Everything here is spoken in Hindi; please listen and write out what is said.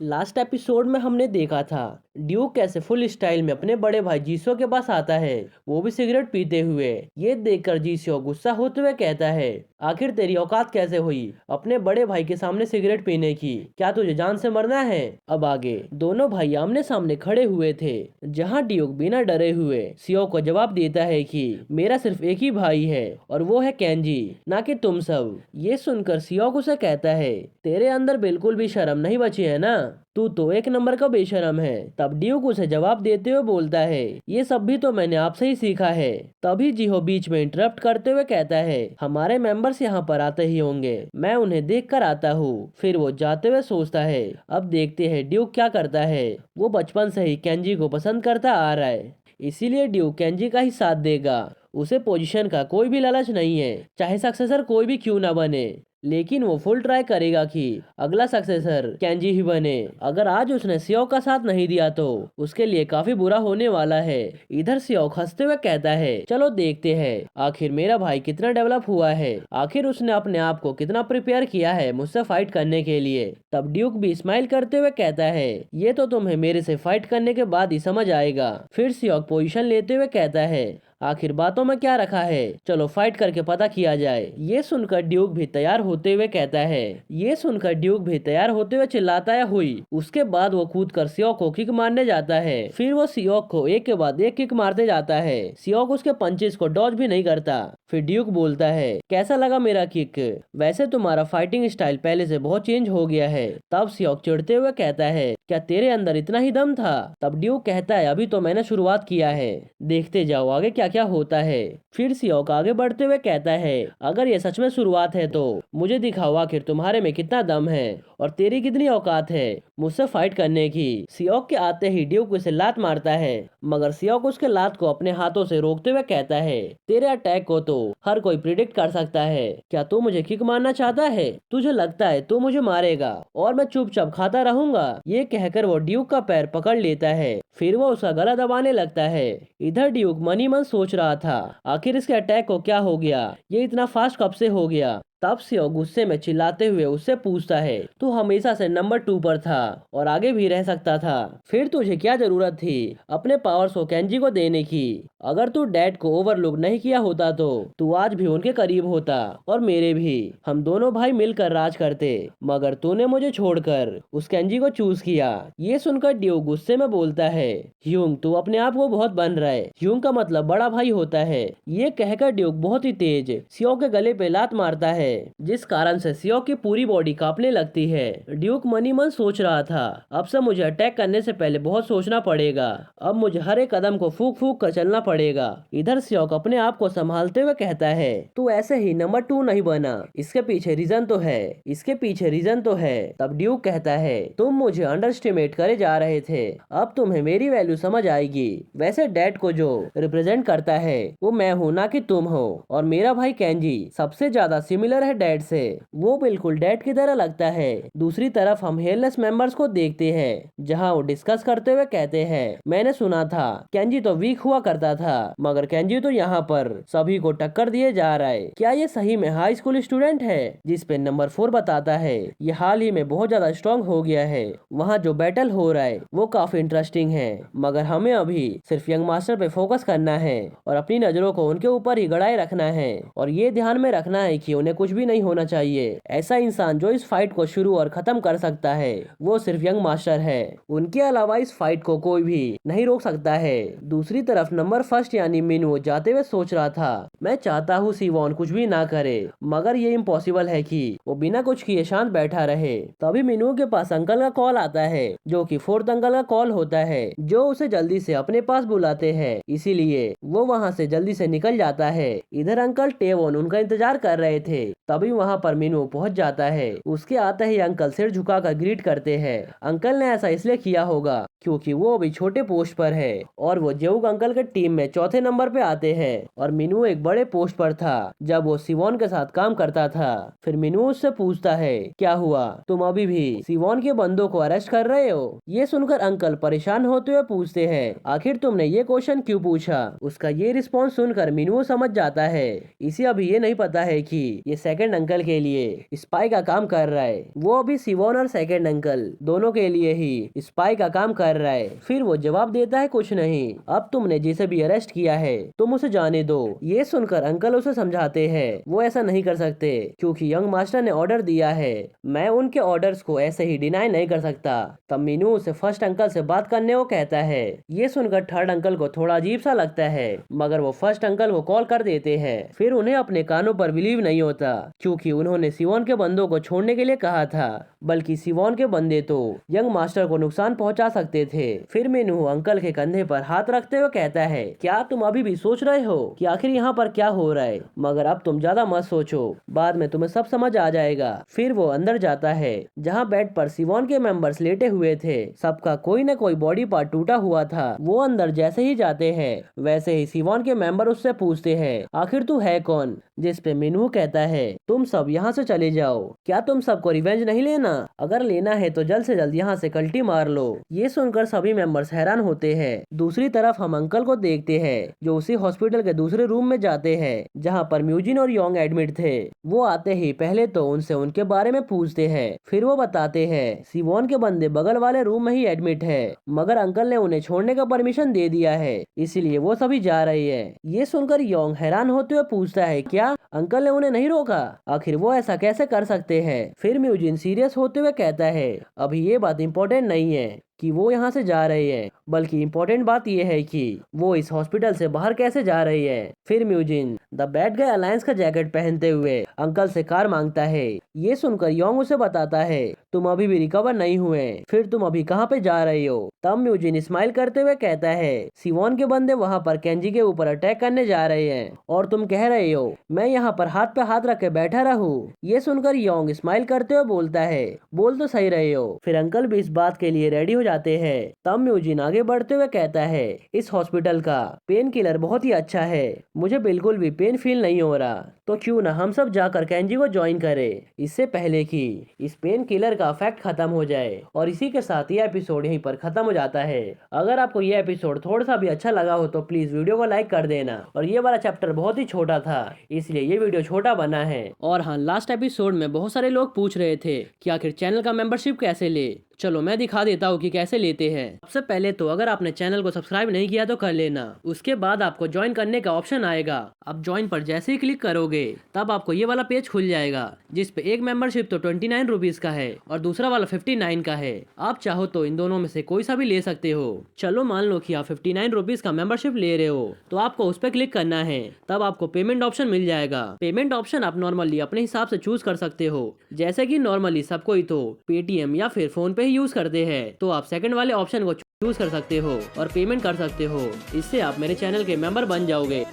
लास्ट एपिसोड में हमने देखा था ड्यूक कैसे फुल स्टाइल में अपने बड़े भाई जीसो के पास आता है, वो भी सिगरेट पीते हुए। ये देखकर जीसो गुस्सा होते हुए कहता है, आखिर तेरी औकात कैसे हुई अपने बड़े भाई के सामने सिगरेट पीने की? क्या तुझे जान से मरना है? अब आगे दोनों भाई आमने सामने खड़े हुए थे, जहाँ ड्यूक बिना डरे हुए सियो को जवाब देता है कि मेरा सिर्फ एक ही भाई है और वो है केंजी, ना कि तुम सब। ये सुनकर सियो उसे कहता है, तेरे अंदर बिल्कुल भी शर्म नहीं बची है ना? तू तो एक नंबर का बेशरम है। तब ड्यूक उसे जवाब देते हुए बोलता है, ये सब भी तो मैंने आपसे ही सीखा है। तभी जीहो बीच में इंटरप्ट करते हुए कहता है, हमारे मेंबर्स यहाँ पर आते ही होंगे, मैं उन्हें देख कर आता हूँ। फिर वो जाते हुए सोचता है, अब देखते हैं ड्यूक क्या करता है। वो बचपन से ही केंजी को पसंद करता आ रहा है, इसीलिए ड्यूक केंजी का ही साथ देगा। उसे पोजीशन का कोई भी लालच नहीं है, चाहे सक्सेसर कोई भी क्यों ना बने, लेकिन वो फुल ट्राई करेगा कि अगला सक्सेसर केंजी ही बने। अगर आज उसने सियो का साथ नहीं दिया तो उसके लिए काफी बुरा होने वाला है। इधर सियो हंसते हुए कहता है, चलो देखते हैं आखिर मेरा भाई कितना डेवलप हुआ है, आखिर उसने अपने आप को कितना प्रिपेयर किया है मुझसे फाइट करने के लिए। तब ड्यूक भी स्माइल करते हुए कहता है, ये तो तुम्हें मेरे से फाइट करने के बाद ही समझ आएगा। फिर सियो पोजीशन लेते हुए कहता है, आखिर बातों में क्या रखा है, चलो फाइट करके पता किया जाए। ये सुनकर ड्यूक भी तैयार होते हुए कहता है, ये सुनकर ड्यूक भी तैयार होते हुए चिल्लाता है, हुई। उसके बाद वो कूद कर सियोक को किक मारने जाता है। फिर वो सियोक को एक के बाद एक किक मारते जाता है। सियोक उसके पंचेस को डॉज भी नहीं करता। फिर ड्यूक बोलता है, कैसा लगा मेरा किक? वैसे तुम्हारा फाइटिंग स्टाइल पहले से बहुत चेंज हो गया है। तब सियोक चिढ़ते हुए कहता है, क्या तेरे अंदर इतना ही दम था? तब ड्यूक कहता है, अभी तो मैंने शुरुआत किया है, देखते जाओ आगे क्या क्या होता है। फिर सियोक आगे बढ़ते हुए कहता है, अगर ये सच में शुरुआत है तो मुझे दिखाओ आखिर तुम्हारे में कितना दम है और तेरी कितनी औकात है मुझसे फाइट करने की। सियोक के आते ही ड्यूक उसे लात मारता है, मगर सियोक उसके लात को अपने हाथों से रोकते हुए कहता है, तेरे अटैक को तो हर कोई प्रिडिक्ट कर सकता है। क्या तू मुझे किक मारना चाहता है? तुझे लगता है तू मुझे मारेगा और मैं चुपचाप खाता रहूंगा? ये कहकर वो ड्यूक का पैर पकड़ लेता है। फिर वो उसका गला दबाने लगता है। इधर ड्यूक मनी मन सोच रहा था, आखिर इसके अटैक को क्या हो गया, ये इतना फास्ट कब से हो गया। तब सियो गुस्से में चिल्लाते हुए उससे पूछता है, तू हमेशा से नंबर 2 पर था और आगे भी रह सकता था, फिर तुझे क्या जरूरत थी अपने पावर्स को केंजी को देने की? अगर तू डैड को ओवरलुक नहीं किया होता तो तू आज भी उनके करीब होता और मेरे भी। हम दोनों भाई मिलकर राज करते, मगर तूने मुझे छोड़कर उस केंजी को चूज किया। ये सुनकर ड्यूक गुस्से में बोलता है, ह्यूंग तू अपने आप को बहुत बन रहा है, ह्यूंग का मतलब बड़ा भाई होता है। ये कहकर ड्यूक बहुत ही तेज सियो के गले पे लात मारता है, जिस कारण से सियो की पूरी बॉडी कांपने लगती है। ड्यूक मनी मन सोच रहा था, अब से मुझे अटैक करने से पहले बहुत सोचना पड़ेगा, अब मुझे हर एक कदम को फूक फूक कर चलना पड़ेगा। इधर सियो अपने आप को संभालते हुए कहता है, तू ऐसे ही नंबर 2 नहीं बना, इसके पीछे रीजन तो है, इसके पीछे रीजन तो है। तब ड्यूक कहता है, तुम मुझे अंडर एस्टिमेट करे जा रहे थे, अब तुम्हें मेरी वैल्यू समझ आएगी। वैसे डैड को जो रिप्रेजेंट करता है वो मैं हूँ, ना कि तुम हो। और मेरा भाई केंजी सबसे ज्यादा सिमिलर है डैड से, वो बिल्कुल डैड की तरह लगता है। दूसरी तरफ हम हेयरलेस मेंबर्स को देखते हैं, जहाँ वो डिस्कस करते हुए कहते हैं, मैंने सुना था केंजी तो वीक हुआ करता था, मगर केंजी तो यहाँ पर सभी को टक्कर दिए जा रहा है। क्या ये सही में हाई स्कूल स्टूडेंट है? जिस पे नंबर 4 बताता है, ये हाल ही में बहुत ज्यादा स्ट्रॉन्ग हो गया है। वहाँ जो बैटल हो रहा है वो काफी इंटरेस्टिंग है, मगर हमें अभी सिर्फ यंग मास्टर पे फोकस करना है और अपनी नजरों को उनके ऊपर ही गड़ाए रखना है, और ये ध्यान में रखना है कि उन्हें कुछ भी नहीं होना चाहिए। ऐसा इंसान जो इस फाइट को शुरू और खत्म कर सकता है वो सिर्फ यंग मास्टर है, उनके अलावा इस फाइट को कोई भी नहीं रोक सकता है। दूसरी तरफ नंबर फर्स्ट यानी मिनू जाते हुए सोच रहा था, मैं चाहता हूँ सिवोन कुछ भी ना करे, मगर ये इम्पॉसिबल है कि वो बिना कुछ किए शांत बैठा रहे। तभी मिनू के पास अंकल का कॉल आता है, जो कि फोर्थ अंकल का कॉल होता है, जो उसे जल्दी से अपने पास बुलाते हैं, इसीलिए वो वहाँ से जल्दी से निकल जाता है। इधर अंकल टेवोन उनका इंतजार कर रहे थे, तभी वहाँ पर मिनू पहुँच जाता है। उसके आते ही अंकल सिर झुकाकर ग्रीट करते हैं। अंकल ने ऐसा इसलिए किया होगा क्योंकि वो अभी छोटे पोस्ट पर है और वो जेउग अंकल के टीम में चौथे नंबर पे आते हैं, और मिनू एक बड़े पोस्ट पर था जब वो सिवोन के साथ काम करता था। फिर मिनू उससे पूछता है, क्या हुआ, तुम अभी भी सिवोन के बंदों को अरेस्ट कर रहे हो? ये सुनकर अंकल परेशान होते हुए पूछते हैं, आखिर तुमने ये क्वेश्चन क्यों पूछा? उसका ये रिस्पॉन्स सुनकर मिनू समझ जाता है, इसे अभी ये नहीं पता है कि ये सेकंड सेकंड अंकल के लिए स्पाई का काम कर रहा है। वो भी सिवोन और सेकंड अंकल दोनों के लिए ही स्पाई का काम कर रहा है। फिर वो जवाब देता है कुछ नहीं, अब तुमने जिसे भी अरेस्ट किया है तुम उसे जाने दो। ये सुनकर अंकल उसे समझाते हैं वो ऐसा नहीं कर सकते क्योंकि यंग मास्टर ने ऑर्डर दिया है। मैं उनके ऑर्डर्स को ऐसे ही डिनाई नहीं कर सकता। तब मीनू उसे फर्स्ट अंकल से बात करने को कहता है। ये सुनकर थर्ड अंकल को थोड़ा अजीब सा लगता है मगर वो फर्स्ट अंकल को कॉल कर देते हैं। फिर उन्हें अपने कानों पर बिलीव नहीं होता क्योंकि उन्होंने सिवोन के बंदों को छोड़ने के लिए कहा था, बल्कि सिवोन के बंदे तो यंग मास्टर को नुकसान पहुंचा सकते थे। फिर मीनू अंकल के कंधे पर हाथ रखते हुए कहता है, क्या तुम अभी भी सोच रहे हो कि आखिर यहाँ पर क्या हो रहा है? मगर अब तुम ज्यादा मत सोचो, बाद में तुम्हें सब समझ आ जाएगा। फिर वो अंदर जाता है जहाँ बेड पर सिवोन के मेंबर्स लेटे हुए थे। सबका कोई न कोई बॉडी पार्ट टूटा हुआ था। वो अंदर जैसे ही जाते हैं वैसे ही सिवोन के मेंबर उससे पूछते हैं, आखिर तू है कौन? जिस पे मीनू कहता है, तुम सब यहाँ से चले जाओ। क्या तुम सबको रिवेंज नहीं लेना? अगर लेना है तो जल्द से जल्द यहाँ से कल्टी मार लो। ये सुनकर सभी मेंबर्स हैरान होते हैं। दूसरी तरफ हम अंकल को देखते हैं जो उसी हॉस्पिटल के दूसरे रूम में जाते हैं जहाँ पर म्यूजिन और योंग एडमिट थे। वो आते ही पहले तो उनसे उनके बारे में पूछते हैं, फिर वो बताते हैं सिवोन के बंदे बगल वाले रूम में ही एडमिट है मगर अंकल ने उन्हें छोड़ने का परमिशन दे दिया है इसलिए वो सभी जा रही है। ये सुनकर योंग हैरान होते हुए पूछता है, क्या अंकल ने उन्हें नहीं रोका? आखिर वो ऐसा कैसे कर सकते हैं? फिर म्यूजिन सीरियस होते हुए कहता है, अभी ये बात इम्पोर्टेंट नहीं है कि वो यहाँ से जा रही है, बल्कि इम्पोर्टेंट बात यह है कि वो इस हॉस्पिटल से बाहर कैसे जा रही है। फिर म्यूजिन द बैड गाय अलायंस का जैकेट पहनते हुए अंकल से कार मांगता है। ये सुनकर योंग उसे बताता है, तुम अभी भी रिकवर नहीं हुए, फिर तुम अभी कहाँ पे जा रही हो? तब म्यूजिन स्माइल करते हुए कहता है, सिवोन के बंदे वहाँ पर केंजी के ऊपर अटैक करने जा रहे हैं और तुम कह रहे हो मैं यहाँ पर हाथ पे हाथ रख के बैठा रहूं। ये सुनकर योंग स्माइल करते हुए बोलता है, बोल तो सही रहे हो। फिर अंकल भी इस बात के लिए रेडी हो जाते हैं। तब म्यूजिन आगे बढ़ते हुए कहता है, इस हॉस्पिटल का पेन किलर बहुत ही अच्छा है, मुझे बिल्कुल भी पेन फील नहीं हो रहा, तो क्यों ना हम सब जाकर केंजी को ज्वाइन करें इससे पहले कि इस पेन किलर का इफेक्ट खत्म हो जाए। और इसी के साथ ये एपिसोड यहीं पर खत्म हो जाता है। अगर आपको ये एपिसोड थोड़ा सा भी अच्छा लगा हो तो प्लीज वीडियो को लाइक कर देना। और ये वाला चैप्टर बहुत ही छोटा था इसलिए ये वीडियो छोटा बना है। और हाँ, लास्ट एपिसोड में बहुत सारे लोग पूछ रहे थे कि आखिर चैनल का मेंबरशिप कैसे ले। चलो मैं दिखा देता हूँ कि कैसे लेते हैं। सबसे पहले तो अगर आपने चैनल को सब्सक्राइब नहीं किया तो कर लेना। उसके बाद आपको ज्वाइन करने का ऑप्शन आएगा। आप ज्वाइन पर जैसे ही क्लिक करोगे तब आपको ये वाला पेज खुल जाएगा जिसपे एक मेंबरशिप तो 29 रुपीज का है और दूसरा वाला 59 का है। आप चाहो तो इन दोनों में से कोई सा भी ले सकते हो। चलो मान लो कि आप 59 रुपीज का मेंबरशिप ले रहे हो तो आपको उस पर क्लिक करना है। तब आपको पेमेंट ऑप्शन मिल जाएगा। पेमेंट ऑप्शन आप नॉर्मली अपने हिसाब से चूज कर सकते हो। जैसे कि नॉर्मली सब कोई तो पेटीएम या फिर फोन पे ही यूज करते हैं, तो आप सेकंड वाले ऑप्शन को चूज कर सकते हो और पेमेंट कर सकते हो। इससे आप मेरे चैनल के मेंबर बन जाओगे।